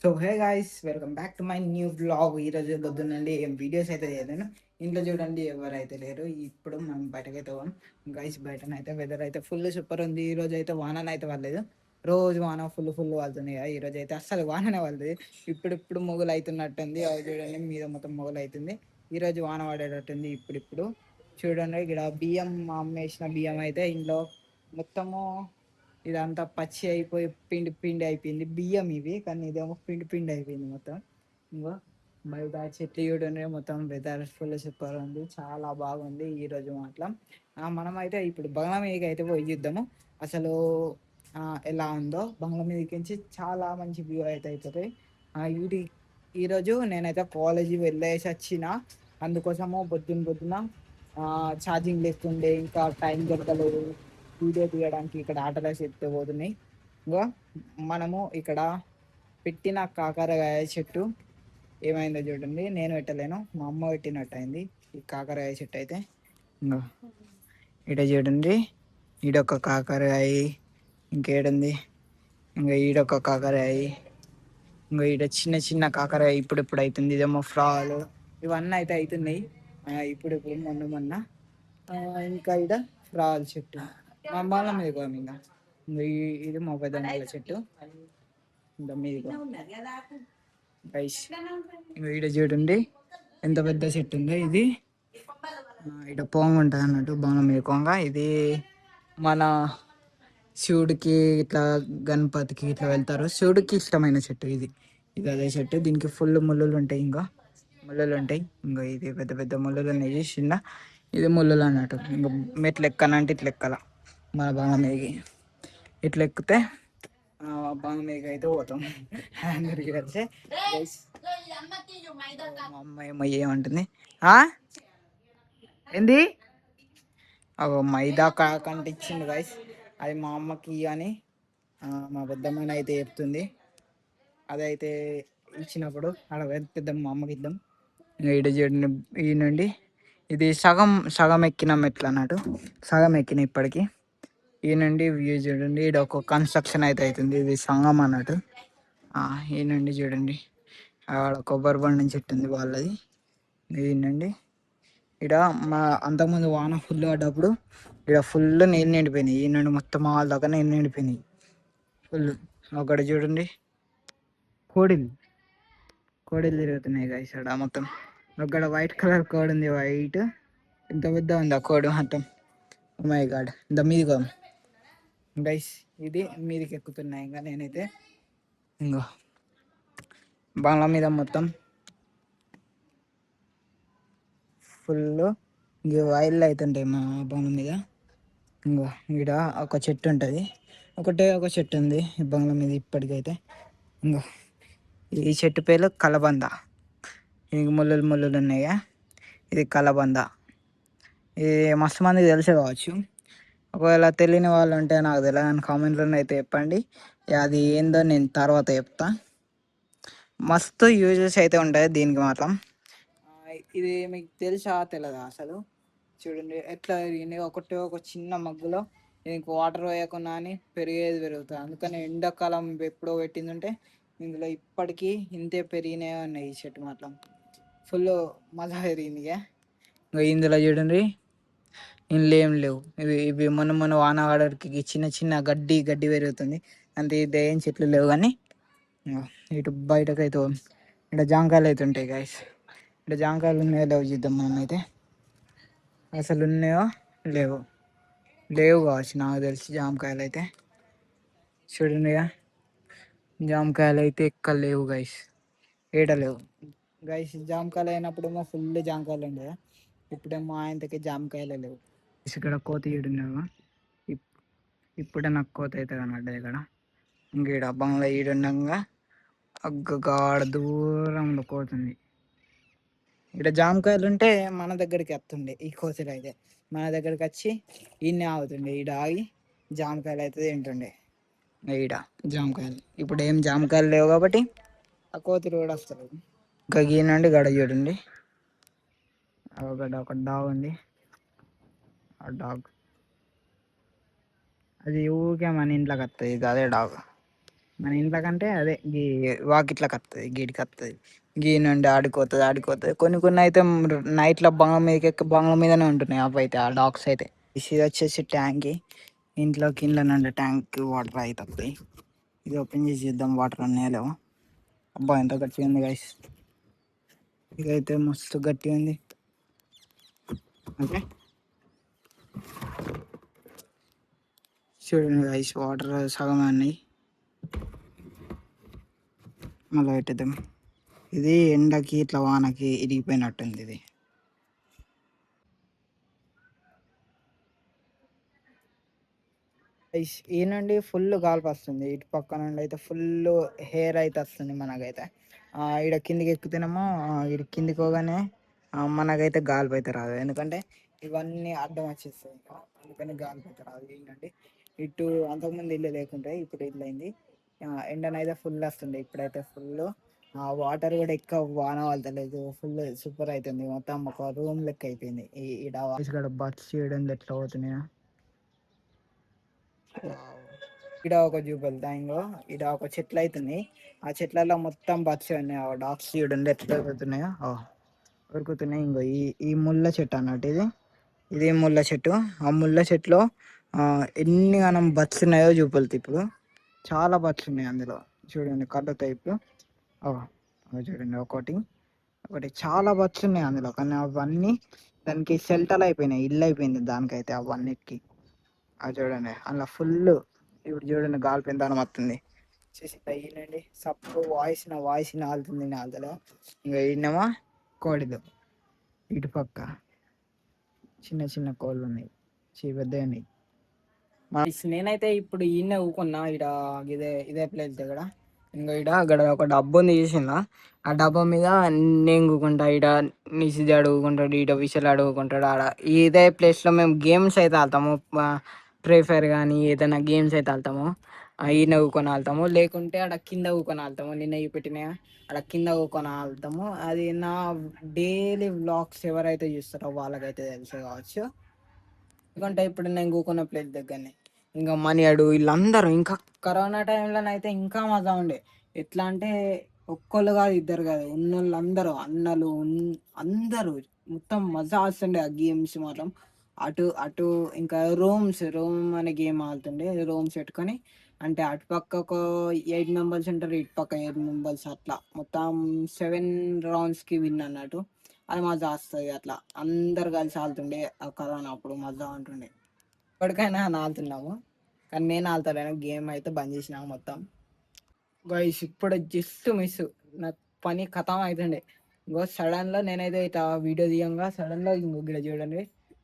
So hey guys, welcome back to my new blog. ఈరోజు పొద్దున్నండి ఏం videos అయితే చేయలేను. ఇంట్లో చూడండి ఎవరైతే లేరు. ఇప్పుడు మనం బయటకైతే పోం గైస్. బయటనైతే వెదర్ అయితే ఫుల్ సూపర్ ఉంది. ఈరోజు అయితే వాననైతే పడలేదు. రోజు వాన ఫుల్ పడుతుంది కదా, ఈరోజు అయితే అస్సలు వాననే పడలేదు. ఇప్పుడు మొగులు అవుతున్నట్టుంది. అవి చూడండి మీద మొత్తం మొగులు అవుతుంది. ఈరోజు వాన పడేటట్టుంది ఇప్పుడు. చూడండి ఇక్కడ బియ్యం, మా అమ్మ వేసిన బియ్యం అయితే ఇంట్లో మొత్తము ఇదంతా పచ్చి అయిపోయి పిండి పిండి అయిపోయింది. బియ్యం ఇవి, కానీ ఇదేమో పిండి పిండి అయిపోయింది మొత్తం. ఇంకో బయట చెట్లు చూడనే మొత్తం వెదర్ ఫుల్ సూపర్ ఉంది. చాలా బాగుంది ఈరోజు మాత్రం. మనం అయితే ఇప్పుడు బంగ్లా మీదకి అయితే పోయి చూద్దాము అసలు ఎలా ఉందో. బంగ్లా మీదకి నుంచి చాలా మంచి వ్యూ అయితే అవుతుంది. ఇది ఈరోజు నేనైతే కాలేజీ వెళ్ళేసి వచ్చిన, అందుకోసము పొద్దున ఛార్జింగ్ లేకుండే, ఇంకా టైం దొరకలేదు వీడియో తీయడానికి. ఇక్కడ ఆటలు చెప్తే పోతున్నాయి. ఇంకా మనము ఇక్కడ పెట్టిన కాకరకాయ చెట్టు ఏమైందో చూడండి. నేను పెట్టలేను, మా అమ్మ పెట్టినట్టు అయింది ఈ కాకరకాయ చెట్టు అయితే. ఇంకా ఇట చూడండి, ఈడొక కాకరకాయ, ఇంకేడుంది, ఇంకా ఈడొక కాకరకాయ, ఇంకా ఈడ చిన్న చిన్న కాకరకాయ ఇప్పుడు అవుతుంది. ఇదేమో ఫ్రాలు, ఇవన్నీ అయితే అవుతున్నాయి ఇప్పుడు మొన్న. ఇంకా ఈడ ఫ్రాల్ చెట్టు మా బాల మీద పోయాము. ఇంకా ఇది మా పెద్దమ్మ చెట్టు మీది గైస్. ఈడ చూడండి ఎంత పెద్ద చెట్టు ఉందో. ఇది ఇడ పొంగ ఉంటుంది అన్నట్టు, బాణం మీద కొంగ. ఇది మన శివుడికి ఇట్లా గణపతికి ఇట్లా వెళ్తారు, శివుడికి ఇష్టమైన చెట్టు ఇది. అదే చెట్టు, దీనికి ఫుల్ ముళ్ళులు ఉంటాయి. ఇంకా ముళ్ళులు ఉంటాయి. ఇంకా ఇది పెద్ద పెద్ద ముళ్ళులు ఉన్నాయి. చిన్న ఇది ముళ్ళులు అన్నట్టు. ఇంకా మెట్లు ఎక్కనంటే ఇట్లా ఎక్కాల మన బాణం మీదకి. ఇట్లా ఎక్కితే బాణం మీదకి అయితే పోతాం. అందరికి కలిసి మా అమ్మాయి ఏమంటుంది, ఏంది మైదా కంటే ఇచ్చింది గైస్. అది మా అమ్మకి అని మా పెద్దమ్మని అయితే చెప్తుంది. అదైతే ఇచ్చినప్పుడు అక్కడ పెద్దమ్మ మా అమ్మకి ఇద్దాం. ఈడ చూడండి, ఈ నుండి ఇది సగం ఎక్కిన మెట్లు అన్నట్టు. సగం ఎక్కిన ఇప్పటికి. ఈ నుండి వ్యూ చూడండి. ఈడ ఒక కన్స్ట్రక్షన్ అయితే అవుతుంది. ఇది సంగం అన్నట్టు. ఈ నుండి చూడండి, ఆడ కొబ్బరి బండి చెట్టు ఉంది వాళ్ళది. ఈ నుండి ఇక్కడ మా అంతకుముందు వాన ఫుల్ పడ్డప్పుడు ఇక్కడ ఫుల్ నీళ్ళు నిండిపోయినాయి. ఈ నుండి మొత్తం వాళ్ళ దాకా నీళ్ళు నిండిపోయినాయి ఫుల్. అక్కడ చూడండి కోడిలు తిరుగుతున్నాయి గైస్ ఇక్కడ మొత్తం. అక్కడ వైట్ కలర్ కోడి ఉంది, వైట్ ఎంత పెద్ద ఉంది ఆ కోడి మొత్తం. మై గాడ్, ఇంత మీదిగా గైస్. ఇది మీదికి ఎక్కుతున్నాయి. ఇంకా నేనైతే ఇంకో బంగ్లా మీద మొత్తం ఫుల్ ఇంక వైర్లు అవుతుంటాయి మా బంగ్లా మీద. ఇంకో ఇక్కడ ఒక చెట్టు ఉంటుంది, ఒక చెట్టు ఉంది ఈ బంగ్లా మీద ఇప్పటికైతే. ఇంకో ఈ చెట్టు పేరు కలబంద. ఇంక ముళ్ళులు ఉన్నాయా, ఇది కలబంద. ఇది మస్తు మందికి తెలిసే కావచ్చు. ఒకవేళ తెలియని వాళ్ళు ఉంటే నాకు తెలియదు అని కామెంట్లో అయితే చెప్పండి. అది ఏందో నేను తర్వాత చెప్తా. మస్తు యూజెస్ అయితే ఉంటాయి దీనికి మాత్రం. ఇది మీకు తెలుసా తెలియదా అసలు? చూడండి ఎట్లా ఒక చిన్న మగ్గులో దీనికి వాటర్ వేయకుండా అని పెరుగుతుంది. అందుకని ఎండాకాలం ఎప్పుడో పెట్టిందంటే ఇందులో ఇప్పటికీ ఇంతే పెరిగినే ఉన్నాయి. ఈ చెట్టు మాత్రం ఫుల్ మజా పెరిగింది. ఇంకా ఇందులో చూడండి ఇందులో ఏం లేవు. ఇవి మొన్న వాన వాడకి చిన్న గడ్డి పెరుగుతుంది అంతే. ఇది ఏం చెట్లు లేవు. కానీ ఇటు బయటకైతే ఇక్కడ జాంకాయలు అయితే ఉంటాయి గాయస్. ఇక్కడ జాంకాయలు ఉన్నాయో లేవు చూద్దాం మనం అయితే. అసలు ఉన్నాయో లేవు కావచ్చు నాకు తెలిసి. జామకాయలు అయితే చూడండి, జామకాయలు అయితే ఎక్కడ లేవు గైస్, లేవు గైస్. జామకాయలు అయినప్పుడేమో ఫుల్ జామకాయలు ఉండే, ఇప్పుడేమో ఆయనకి జామకాయలే లేవు. ఇక్కడ కోత ఈడున్నావు, ఇప్పుడే నాకు కోత అవుతుంది అన్నట్టు ఇక్కడ. ఇంకీడ బంగ్లా ఈడుండగా అగ్గగాడ దూరంలో కోతుంది. ఇక్కడ జామకాయలు ఉంటే మన దగ్గరికి వస్తుండే ఈ కోతులు అయితే. మన దగ్గరికి వచ్చి ఈయనే ఆగుతుండే, ఈడ ఆగి జామకాయలు అయితే తింటుండే. ఈడ జామకాయలు ఇప్పుడు ఏం జామకాయలు లేవు కాబట్టి ఆ కోతులు కూడా వస్తారు. ఇంకా గీనండి గడ చూడండి, ఒక డాగ్ ఉంది. ఆ డాగ్ అది ఊరికే మన ఇంట్లోకి వస్తుంది. ఇది అదే డాగ్ మన ఇంట్లో కంటే అదే గీ వాకిట్లకి వస్తుంది, గీడికి వస్తుంది. గీ నుండి ఆడుకోతుంది ఆడుకోతుంది. కొన్ని కొన్ని అయితే నైట్లో బంగ్లా మీదకి ఎక్కి బంగ్లా మీదనే ఉంటున్నాయి అవి అయితే, ఆ డాగ్స్ అయితే. ఇది వచ్చేసి ట్యాంక్, ఇంట్లో కింద నుండి ట్యాంక్ వాటర్ అవుతుంది. ఇది ఓపెన్ చేసి చూద్దాం వాటర్ ఉన్నాయో లేవో. అబ్బా ఎంత గట్టిగా ఉంది గైస్, ఇదైతే మస్తు గట్టిగా ఉంది. ఓకే చూడండి గైస్, వాటర్ సగం ఉన్నాయి. మళ్ళీ పెట్టేద్దాం. ఇది ఎండకి ఇట్లా వానకి ఇరిగిపోయినట్టుంది ఇది. ఈ నుండి ఫుల్ గాల్పు వస్తుంది, ఇటు పక్క నుండి అయితే ఫుల్ హెయిర్ అయితే వస్తుంది మనకైతే. ఈడ కిందికి ఎక్కుతేనేమో ఇటు కిందికి పోగానే మనకైతే గాల్పు అయితే రాదు, ఎందుకంటే ఇవన్నీ అడ్డం వచ్చేస్తాయి ఇంకా, అందుకని గాల్పు అయితే రాదు. ఏంటంటే ఇటు అంతకుముందు ఇల్లు లేకుంటే ఇప్పుడు ఇల్లు అయింది. ఎండనైతే ఫుల్ వస్తుంది, ఇప్పుడైతే ఫుల్ వాటర్ కూడా ఎక్కువ వాన వాళ్తలేదు, ఫుల్ సూపర్ అవుతుంది. మొత్తం ఒక రూమ్ లెక్క అయిపోయింది. ఇక్కడ బస్ చేయడం ఎట్లా పోతున్నాయా. ఈడ ఒక జూబల్ ఇంకో ఈడ ఒక చెట్లు అవుతున్నాయి, ఆ చెట్లలో మొత్తం బర్డ్స్ ఉన్నాయి. ఆ డాగ్స్ చూడండి ఎట్లా ఉరుకుతున్నాయో, ఉరుకుతున్నాయి. ఇంకో ఈ ముళ్ళ చెట్టు అన్నట్టు ఇది, ఇది ముళ్ళ చెట్టు. ఆ ముళ్ళ చెట్టులో ఎన్ని మనం బర్డ్స్ ఉన్నాయో చూపలుతుంది. ఇప్పుడు చాలా బర్డ్స్ ఉన్నాయి అందులో, చూడండి కళ్ళతో ఇప్పుడు. చూడండి ఒకటి ఒకటి చాలా బర్డ్స్ ఉన్నాయి అందులో, కానీ అవన్నీ దానికి షెల్టర్ అయిపోయినాయి, ఇల్లు అయిపోయింది దానికైతే అవన్నిటికి. అది చూడండి అలా ఫుల్. ఇప్పుడు చూడండి గాలి పెంతానం వస్తుంది, చేసి తగినండి సప్పు వాయిస్ నాలుతుంది నాలుతలో. ఇంకా ఈయనమా కోడిలు, ఇటు పక్క చిన్న చిన్న కోళ్ళు ఉన్నాయి, పెద్ద ఉన్నాయి. నేనైతే ఇప్పుడు ఈయన ఊకున్నా ఇడ, ఇదే ప్లేస్ దగ్గర. ఇంకా ఇక్కడ ఒక డబ్బు ఉంది చూసిందా, ఆ డబ్బా మీద నేను కూకుంటా, ఇడ నిసిజ అడుగుకుంటాడు, ఇడ విషయాలు అడుగుకుంటాడు. ఆడ ఇదే ప్లేస్లో మేము గేమ్స్ అయితే ఆడతాము, ఫ్రీ ఫైర్ కానీ ఏదైనా గేమ్స్ అయితే ఆడతాము. ఈయన ఊకొని ఆడతాము, లేకుంటే ఆడ కింద ఊకొని ఆడతాము. నిన్న పెట్టినా అక్కడ కింద ఊకొని ఆడతాము. అది నా డైలీ వ్లాగ్స్ ఎవరైతే చూస్తారో వాళ్ళకైతే తెలుసు కావచ్చు. ఎందుకంటే ఇప్పుడు నేను కూకున్న ప్లేస్ దగ్గరనే ఇంకా మనియాడు వీళ్ళందరూ, ఇంకా కరోనా టైంలోనైతే ఇంకా మజా ఉండే. ఎట్లా అంటే ఒక్కళ్ళు కాదు ఇద్దరు కాదు, ఉన్నోళ్ళు అందరూ అన్నలు అందరూ మొత్తం మజా వస్తుండే ఆ గేమ్స్ మాత్రం. అటు అటు ఇంకా రోమ్ అనే గేమ్ ఆడుతుండే, రోమ్స్ పెట్టుకొని. అంటే అటు పక్క ఒక 8 మెంబర్స్ ఉంటారు, ఇటు పక్క 8 మెంబర్స్, అట్లా మొత్తం 7 రౌండ్స్కి విన్ అన్నట్టు. అది మజా వస్తుంది అట్లా అందరు కలిసి ఆడుతుండే. ఆ కరోనా అప్పుడు మజా ఉంటుండే. ఇప్పటికైనా ఆడుతున్నాము, కానీ నేను ఆడతలేను, గేమ్ అయితే బంద్ చేసినాము మొత్తం. గైస్ ఇప్పుడు జస్ట్ మిస్, నా పని ఖతం అవుతుండే. ఇంకో సడన్లో నేనైతే ఇట్లా వీడియో తీయంగా సడన్లో ఇంకో గిడ చూడండి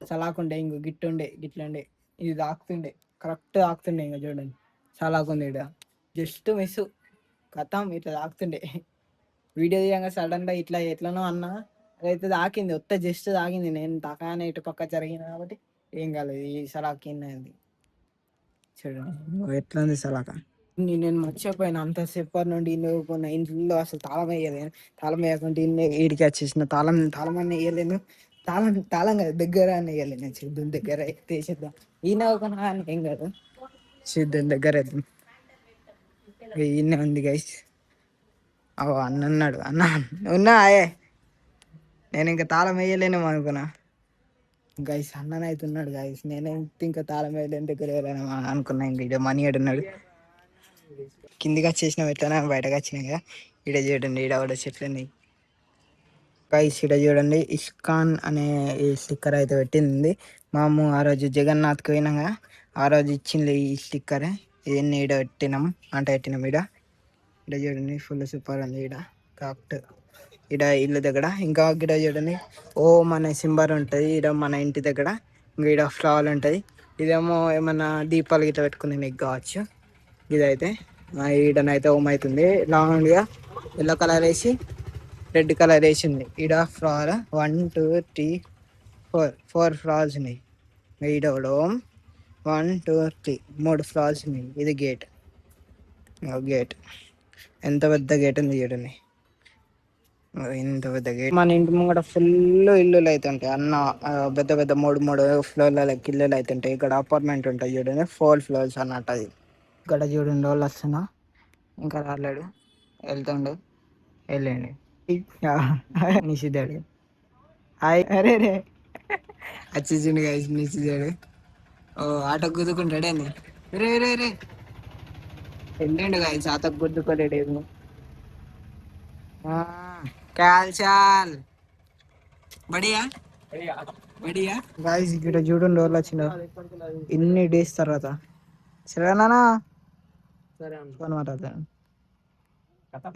సలాకుండే, ఇంకో గిట్టుండే గిట్లుండే, ఇది తాకుతుండే, కరెక్ట్ తాకుతుండే. ఇంకా చూడండి సలాకుంది ఇడ, జస్ట్ మిస్ ఖతం ఇట్లా తాకుతుండే. వీడియో తీయంగా సడన్గా ఇట్లా ఎట్లనో అన్నా, అదైతే తాకింది, ఒత్త జస్ట్ తాకింది. నేను తాకానే ఇటు పక్క జరిగింది కాబట్టి ఏం కాలేదు. ఈ సలాక్ కింద చూడండి ఎట్లా ఉంది సలాక. నేను మర్చిపోయినా అంతసేపటి నుండి ఇన్ని ఇంట్లో అసలు తాళం వేయలేను, తాళం వేయకుంటే ఇన్ని ఈడికి వచ్చేసిన తాళం అన్న వేయలేను, తాళం కదా దగ్గర అని వేయలేను. నేను సిద్ధం దగ్గర తీసేద్దాం, ఈయన ఒక ఏం కాదు, సిద్ధం దగ్గర వేద్దాం. ఈయన ఉంది గైస్, అన్న అన్నాడు, అన్న ఉన్నా ఆయే, నేను ఇంకా తాళం వేయలేనేమో అనుకున్నా. గైస్ అన్నన అవుతున్నాడు గైస్, నేనే ఇంకా తాళం వేయలేని దగ్గర వెళ్ళాను అనుకున్నా. ఇంక ఇడ మనీ అడున్నాడు, కిందికి వచ్చేసిన ఎట్లా బయటకు వచ్చినాయి కదా. ఈడ చూడండి ఈడ కూడా చెట్లు ఉన్నాయి గైస్. ఈడ చూడండి ఇస్కాన్ అనే ఈ స్టిక్కర్ అయితే పెట్టింది. మాము ఆ రోజు జగన్నాథ్కి పోయినాగా ఆ రోజు ఇచ్చింది ఈ స్టిక్కర్. ఇవన్నీ ఈడ పెట్టినాం, అంటే పెట్టినాం. ఈడ చూడండి ఫుల్ సూపర్ ఉంది. ఈడ కరెక్ట్ ఈడ ఇల్లు దగ్గర. ఇంకా గిడ చూడండి ఓం అనే సింబల్ ఉంటుంది ఈడ మన ఇంటి దగ్గర. ఇంకా ఈడ ఫ్లవర్ ఉంటుంది, ఇదేమో ఏమన్నా దీపాలు గిట్ల పెట్టుకునే నీకు కావచ్చు. ఇదైతే ఈడనైతే ఓం అవుతుంది, లాంగ్గా ఎల్లో కలర్ వేసి రెడ్ కలర్ వేసింది. ఈడ ఫ్లవర్ 1 2 3 4 ఫ్లవర్స్ ఉన్నాయి. ఈడ కూడా ఓం 1 2 3 3 ఫ్లవర్స్ ఉన్నాయి. ఇది గేట్, గేట్ ఎంత పెద్ద గేట్ ఉంది చూడండి, ఇంత పెద్ద గేట్. మన ఇంటి ముంగట ఫుల్ ఇల్లులు అయితే ఉంటాయి అన్న, పెద్ద పెద్ద 3 ఫ్లోర్లకి ఇల్లులు అయితే ఉంటాయి. ఇక్కడ అపార్ట్మెంట్ ఉంటాయి చూడండి, 4 ఫ్లోర్స్ అన్నట్టు. అది ఇక్కడ చూడండి వాళ్ళు వస్తున్నా, ఇంకా రాలేడు, వెళ్తుండు, వెళ్ళండి. నిషిద్దాడు. హాయ్, అరే రే వచ్చేసిండు గైస్ నిషిద్దాడు. ఓ ఆటో గుద్దుకుంటాడేంది, రే రే రే వెళ్ళండు గైస్, ఆటో గుద్దుకోలేడేమో. కాల్చాల్ బడియా బడియా గాయస్, ఇక్కడ చూడండి వాళ్ళు వచ్చిన ఇన్ని డేస్ తర్వాత. సరేనా, ఫోన్ మాట్లాడతాను.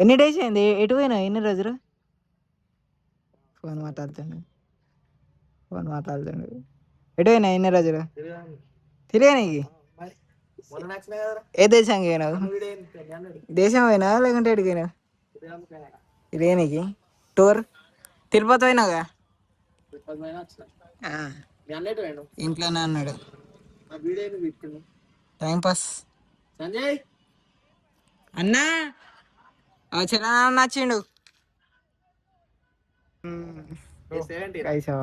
ఎన్ని డేస్ అయింది, ఎటు పోయినా ఎన్ని రోజులు? ఫోన్ మాట్లాడుతాను, ఫోన్ మాట్లాడుతాడు. ఎటు పోయినా ఎన్ని రోజులు తిరిగానికి? ఏ దేశానికి పోయినావు? దేశం పోయినా లేకుంటే ఎడిపోయినా తిరిగానికి? టూర్ తిరుపతి పోయినావుగా? ఇంట్లోనే అన్నాడు, టైం పాస్. అన్నా చరణ్ నచ్చిండు.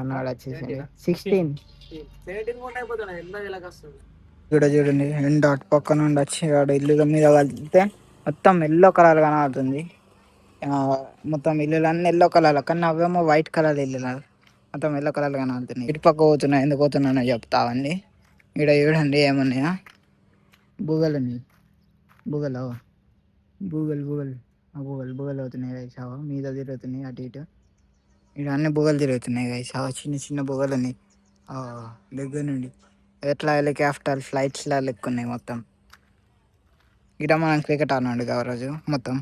అన్నాడు వచ్చేసి 16. ఇక్కడ చూడండి ఎండ అటు పక్క నుండి వచ్చి ఆడ ఇల్లు మీద వెళ్తే మొత్తం ఎల్లో కలర్ కనబడుతుంది. మొత్తం ఇల్లులు అన్నీ ఎల్లో కలర్, కానీ అవేమో వైట్ కలర్ ఇల్లు, మొత్తం ఎల్లో కలర్ కనబడుతున్నాయి. ఇటు పక్క పోతున్నా, ఎందుకు పోతున్నానో చెప్తావండి. ఇక్కడ చూడండి ఏమున్నాయా, బూగలు ఉన్నాయి. బూగల్ బూగల్ బూగల్ బూగల్ బూగల్ అవుతున్నాయి గైస్, మీద తిరుగుతున్నాయి అటు ఇటు. ఇక్కడ అన్ని బుగలు తిరుగుతున్నాయి గైస్, చిన్న చిన్న బుగలు ఉన్నాయి దగ్గర నుండి. ఎట్లా హెలికాప్టర్ ఫ్లైట్స్ లా లెక్కున్నాయి మొత్తం. ఇక్కడ మనం క్రికెట్ ఆడినాడు ఆ రోజు, మొత్తం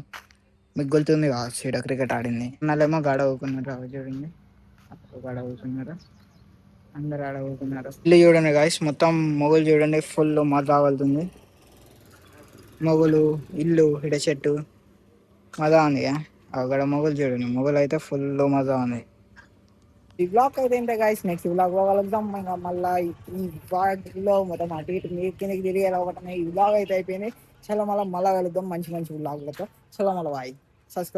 మీకు గుర్తుంది కావచ్చు ఇక్కడ క్రికెట్ ఆడింది. అన్నాళ్ళేమో గాడ ఊకున్నారు, రావు చూడండి గాడ ఊకున్నారు, అందరు ఆడ ఊకున్నారు. ఇల్లు చూడండి గాయస్, మొత్తం మొగలు చూడండి, ఫుల్ మజా వెళ్తుంది. మొగలు ఇల్లు ఇడ చెట్టు మజా ఉంది. అక్కడ మొగలు చూడండి, మొగలు అయితే ఫుల్ మజా ఉంది. ఈ బ్లాగ్ అయితే ఏంటో గాయస్, నెక్స్ట్ బ్లాగ్ కలుద్దాం. ఇంకా మళ్ళీ ఈ బ్లాగ్లో మొత్తం అటు ఇటు మీరు కిందకి తిరిగి ఎలా ఒకటి ఈ బ్లాగ్ అయితే అయిపోయింది. చలో మళ్ళీ కలుద్దాం మంచి మంచి బ్లాగ్లతో. చలో మళ్ళీ బాయ్, సబ్స్క్రైబ్.